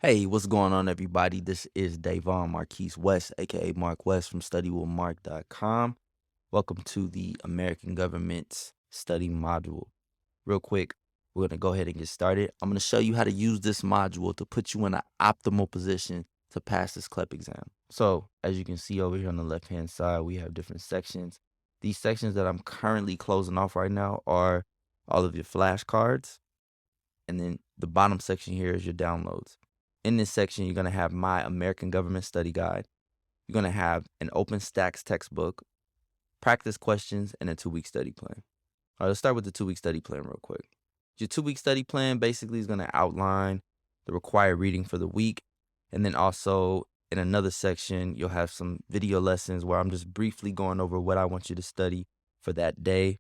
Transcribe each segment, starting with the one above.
Hey, what's going on, everybody? This is Davon Marquise West, aka Mark West from StudyWithMark.com. Welcome to the American Government's Study Module. Real quick, we're going to go ahead and get started. I'm going to show you how to use this module to put you in an optimal position to pass this CLEP exam. So, as you can see over here on the left-hand side, we have different sections. These sections that I'm currently closing off right now are all of your flashcards. And then the bottom section here is your downloads. In this section, you're going to have my American Government Study Guide. You're going to have an OpenStax textbook, practice questions, and a 2-week study plan. All right, let's start with the 2-week study plan real quick. Your 2-week study plan basically is going to outline the required reading for the week. And then also in another section, you'll have some video lessons where I'm just briefly going over what I want you to study for that day.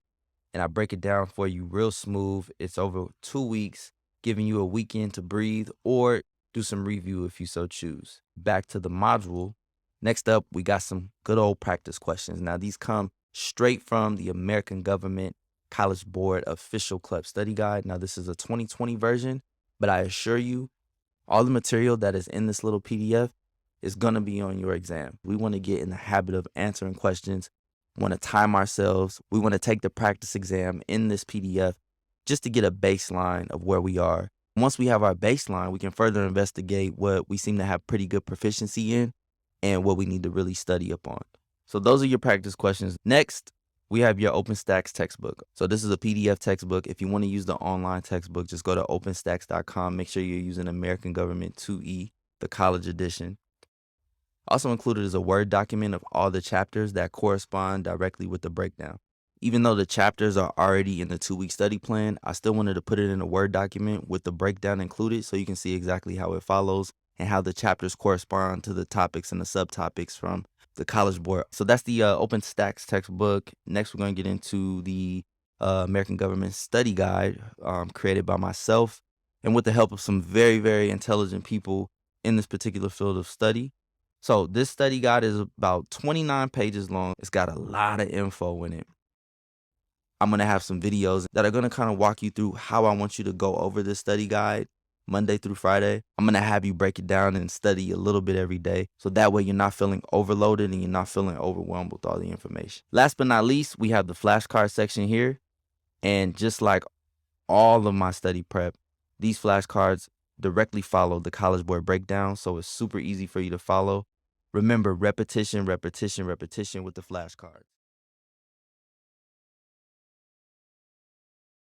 And I break it down for you real smooth. It's over 2 weeks, giving you a weekend to breathe or do some review if you so choose. Back to the module. Next up, we got some good old practice questions. Now, these come straight from the American Government College Board official CLEP study guide. Now, this is a 2020 version, but I assure you, all the material that is in this little PDF is going to be on your exam. We want to get in the habit of answering questions. We want to time ourselves. We want to take the practice exam in this PDF just to get a baseline of where we are. Once we have our baseline, we can further investigate what we seem to have pretty good proficiency in and what we need to really study up on. So those are your practice questions. Next, we have your OpenStax textbook. So this is a PDF textbook. If you want to use the online textbook, just go to openstax.com. Make sure you're using American Government 2E, the college edition. Also included is a Word document of all the chapters that correspond directly with the breakdown. Even though the chapters are already in the 2-week study plan, I still wanted to put it in a Word document with the breakdown included so you can see exactly how it follows and how the chapters correspond to the topics and the subtopics from the College Board. So that's the OpenStax textbook. Next, we're going to get into the American Government Study Guide created by myself and with the help of some very, very intelligent people in this particular field of study. So this study guide is about 29 pages long. It's got a lot of info in it. I'm going to have some videos that are going to kind of walk you through how I want you to go over this study guide Monday through Friday. I'm going to have you break it down and study a little bit every day. So that way you're not feeling overloaded and you're not feeling overwhelmed with all the information. Last but not least, we have the flashcard section here. And just like all of my study prep, these flashcards directly follow the College Board breakdown. So it's super easy for you to follow. Remember, repetition, repetition, repetition with the flashcards.